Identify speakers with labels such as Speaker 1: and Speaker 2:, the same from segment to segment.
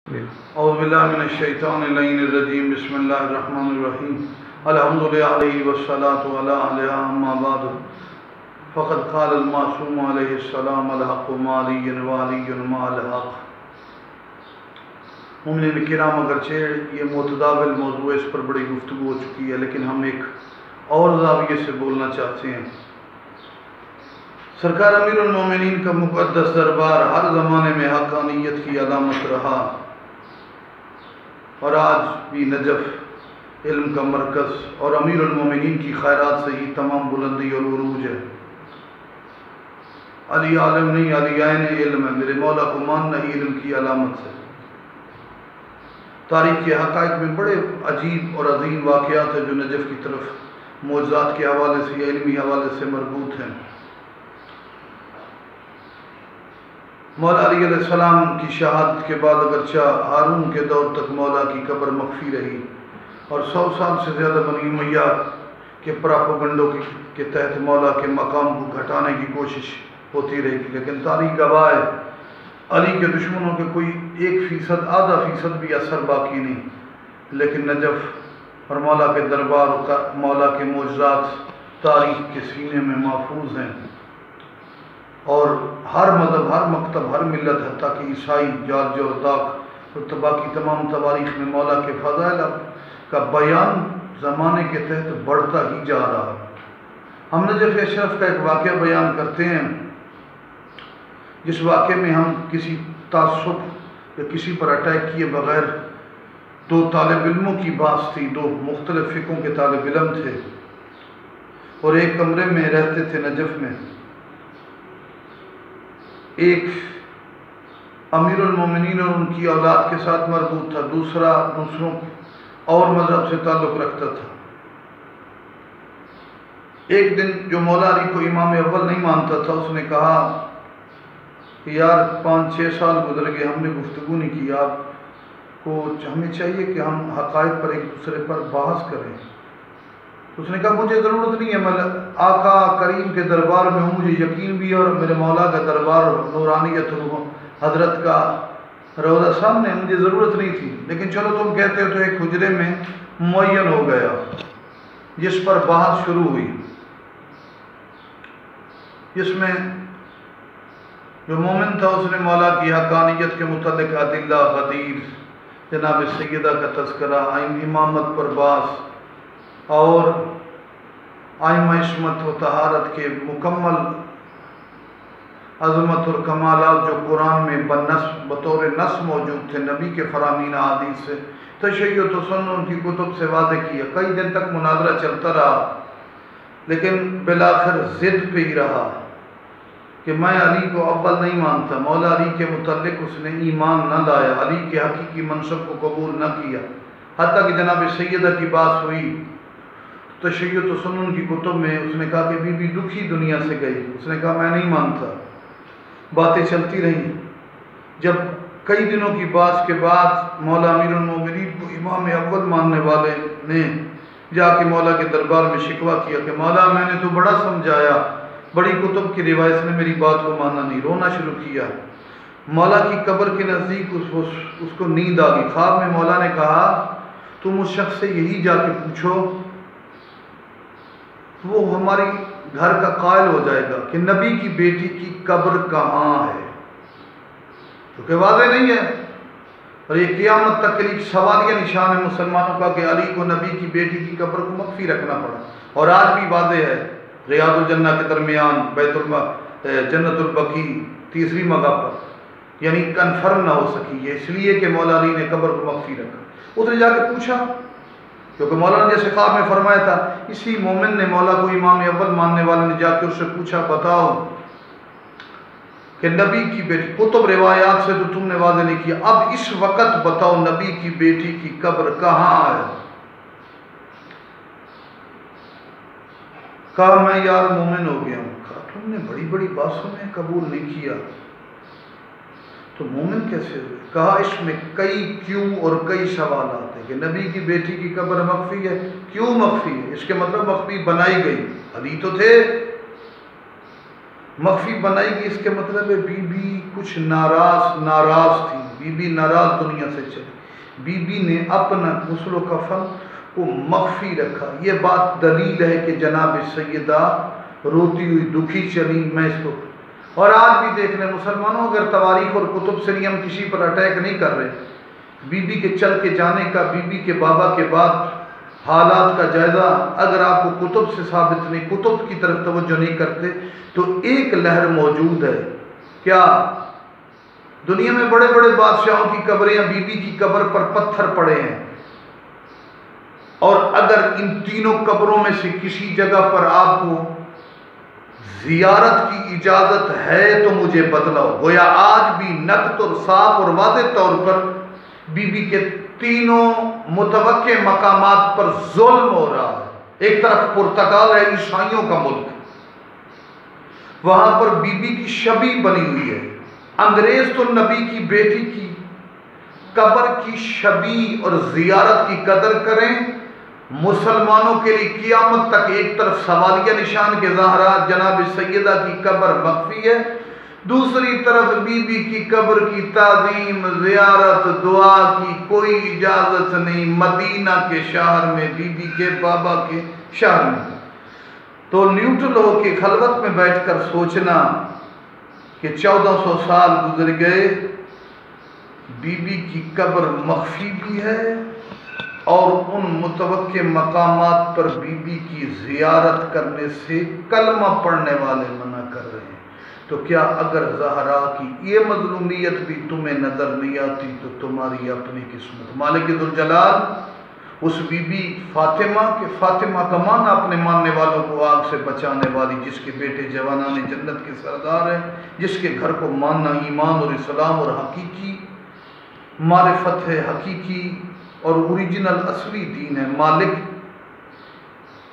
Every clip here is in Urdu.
Speaker 1: اعوذ باللہ من الشیطان اللعین الرجیم بسم اللہ الرحمن الرحیم الحمدللہ علیہ والصلاة علی علیہ اما بعد فقد قال المعصوم علیہ السلام الحق مالی والی مع الحق۔ مومنین کرام، اگرچہ یہ متداول موضوع، اس پر بڑی گفتگو ہو چکی ہے، لیکن ہم ایک اور زاویے سے بولنا چاہتے ہیں۔ سرکار امیر المومنین کا مقدس دربار ہر زمانے میں حقانیت کی علامت رہا، اور آج بھی نجف علم کا مرکز اور امیر المومنین کی خیرات سے ہی تمام بلندی اور عروج ہے۔ علی عالم نہیں، علی عین علم ہے، میرے مولا کو ماننا ہی علم کی علامت ہے۔ تاریخ کے حقائق میں بڑے عجیب اور عظیم واقعات ہیں جو نجف کی طرف معجزات کے حوالے سے یا علمی حوالے سے مربوط ہیں۔ مولا علی علیہ السلام کی شہادت کے بعد اگرچہ ہارون کے دور تک مولا کی قبر مخفی رہی، اور 100 سال سے زیادہ بنی امیہ کے پراپوگنڈوں کے تحت مولا کے مقام کو گھٹانے کی کوشش ہوتی رہی، لیکن تاریخ گواہ ہے علی کے دشمنوں کے کوئی 1%، آدھا فیصد بھی اثر باقی نہیں، لیکن نجف اور مولا کے دربار اور مولا کے معجزات تاریخ کے سینے میں محفوظ ہیں، اور ہر مذہب، ہر مکتب، ہر ملت، حتیٰ کہ عیسائی، جارج اور داک اور باقی تمام تواریخ میں مولا کے فضائل کا بیان زمانے کے تحت بڑھتا ہی جا رہا ہے۔ ہم نجف اشرف کا ایک واقعہ بیان کرتے ہیں، جس واقعے میں ہم کسی تعصب یا کسی پر اٹیک کیے بغیر 2 طالب علموں کی بات تھی، 2 مختلف فقہوں کے طالب علم تھے، اور ایک کمرے میں رہتے تھے نجف میں۔ ایک امیر المومنین اور ان کی اولاد کے ساتھ مربوط تھا، دوسرا دوسروں اور مذہب سے تعلق رکھتا تھا۔ ایک دن جو مولا علی کو امام اول نہیں مانتا تھا، اس نے کہا کہ یار 5-6 سال گزر گئے، ہم نے گفتگو نہیں کی، آپ کو ہمیں چاہیے کہ ہم حقائق پر ایک دوسرے پر بحث کریں۔ اس نے کہا مجھے ضرورت نہیں ہے، میں آقا کریم کے دربار میں ہوں، مجھے یقین بھی ہے، اور میرے مولا کا دربار نورانیت حضرت کا روضہ سامنے، مجھے ضرورت نہیں تھی، لیکن چلو تم کہتے ہو تو ایک حجرے میں معین ہو گیا، جس پر بحث شروع ہوئی، جس میں جو مومن تھا اس نے مولا کی حقانیت کے متعلق ادلہ غدیر، جناب سیدہ کا تذکرہ، امامت پر بحث، اور ائمہ عصمت و طہارت کے مکمل عظمت اور کمالات جو قرآن میں بطور نص موجود تھے، نبی کے فرامین احادیث سے، تشیع و تسنن کی کتب سے واضح کیا۔ کئی دن تک مناظرہ چلتا رہا، لیکن بالآخر ضد پہ ہی رہا کہ میں علی کو اول نہیں مانتا۔ مولا علی کے متعلق اس نے ایمان نہ لایا، علی کے حقیقی منصب کو قبول نہ کیا، حتیٰ کہ جناب سیدہ کی بات ہوئی تشیع و تسنن کی کتب میں، اس نے کہا کہ بی بی دکھی دنیا سے گئی، اس نے کہا میں نہیں مانتا۔ باتیں چلتی رہیں، جب کئی دنوں کی بات کے بعد مولا امیر المومنین کو امام اول ماننے والے نے جا کے مولا کے دربار میں شکوہ کیا کہ مولا میں نے تو بڑا سمجھایا، بڑی کتب کی روایت نے میری بات کو مانا نہیں، رونا شروع کیا۔ مولا کی قبر کے نزدیک اس کو نیند آ گئی۔ خواب میں مولا نے کہا تم اس شخص سے یہی جا کے پوچھو، وہ ہماری گھر کا قائل ہو جائے گا کہ نبی کی بیٹی کی قبر کہاں ہے، کیونکہ واضح نہیں ہے، اور یہ قیامت تک کے لیے سوالیہ نشان ہے مسلمانوں کا کہ علی کو نبی کی بیٹی کی قبر کو مخفی رکھنا پڑا، اور آج بھی واضح ہے۔ ریاض الجنہ کے درمیان جنت البقیع 3 مگہ پر، یعنی کنفرم نہ ہو سکی ہے، اس لیے کہ مولا علی نے قبر کو مخفی رکھا۔ اس نے جا کے پوچھا، کیونکہ مولا نے جیسے خواب میں فرمایا تھا، اسی مومن نے مولا کو امام اول ماننے والے نے جا کے اس سے پوچھا بتاؤ کہ نبی کی بیٹی، کتب روایات سے تو تم نے واضح نہیں کیا، اب اس وقت بتاؤ نبی کی بیٹی کی قبر کہاں ہے؟ کہا میں یار مومن ہو گیا ہوں۔ کہا تم نے بڑی بڑی باتوں میں قبول نہیں کیا تو مومن کیسے ہوئے؟ کہا اس میں کئی کیوں اور کئی سوالات ہیں کہ نبی کی بیٹی کی قبر مخفی ہے، کیوں مخفی ہے؟ اس کے مطلب مخفی بنائی گئی، علی تو تھے، مخفی بنائی گئی، اس کے مطلب ہے بی بی کچھ ناراض تھی، بی بی ناراض دنیا سے چلی، بی بی نے اپنا غسل و کفن کو مخفی رکھا۔ یہ بات دلیل ہے کہ جناب سیدہ روتی ہوئی دکھی چلی، میں اس کو، اور آج بھی دیکھ لیں مسلمانوں، اگر تواریخ اور کتب سے نہیں، ہم کسی پر اٹیک نہیں کر رہے، بی بی کے چل کے جانے کا، بی بی کے بابا کے بعد حالات کا جائزہ اگر آپ کو کتب سے ثابت نہیں، کتب کی طرف توجہ نہیں کرتے، تو ایک لہر موجود ہے۔ کیا دنیا میں بڑے بڑے بادشاہوں کی قبریں، بی بی کی قبر پر پتھر پڑے ہیں، اور اگر ان تینوں قبروں میں سے کسی جگہ پر آپ کو زیارت کی اجازت ہے تو مجھے بتلاؤ۔ گویا آج بھی نقد اور صاف اور واضح طور پر بی بی کے تینوں متوقع مقامات پر ظلم ہو رہا ہے۔ ایک طرف پرتگال ہے، عیسائیوں کا ملک، وہاں پر بی بی کی شبیہ بنی ہوئی ہے۔ انگریز تو نبی کی بیٹی کی قبر کی شبیہ اور زیارت کی قدر کریں، مسلمانوں کے لیے قیامت تک ایک طرف سوالیہ نشان کے زہرا جناب سیدہ کی قبر مخفی ہے، دوسری طرف بی بی کی قبر کی تعظیم، زیارت، دعا کی کوئی اجازت نہیں مدینہ کے شہر میں، بی بی کے بابا کے شہر میں۔ تو نیوٹرل ہو کے خلوت میں بیٹھ کر سوچنا کہ 1400 سال گزر گئے، بی بی کی قبر مخفی بھی ہے، اور ان متوقع مقامات پر بی بی کی زیارت کرنے سے کلمہ پڑھنے والے منع کر رہے ہیں۔ تو کیا اگر زہرا کی یہ مظلومیت بھی تمہیں نظر نہیں آتی تو تمہاری اپنی قسمت۔ مالک ذوالجلال اس بی بی فاطمہ کے، فاطمہ کا معنی اپنے ماننے والوں کو آگ سے بچانے والی، جس کے بیٹے جوانان جنت کے سردار ہیں، جس کے گھر کو ماننا ایمان اور اسلام اور حقیقی معرفت ہے، حقیقی اور اوریجنل اصلی دین ہے۔ مالک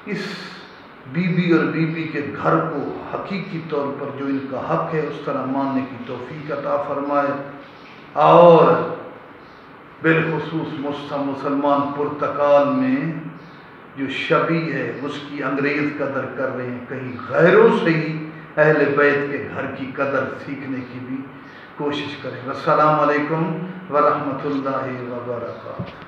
Speaker 1: اس بی بی اور بی بی کے گھر کو حقیقی طور پر جو ان کا حق ہے اس طرح ماننے کی توفیق عطا فرمائے، اور بالخصوص مسلمان پرتگال میں جو شبیہ ہے اس کی انگریز قدر کر رہے ہیں، کہیں غیروں سے ہی اہل بیت کے گھر کی قدر سیکھنے کی بھی کوشش کریں۔ السلام علیکم ورحمۃ اللہ وبرکاتہ۔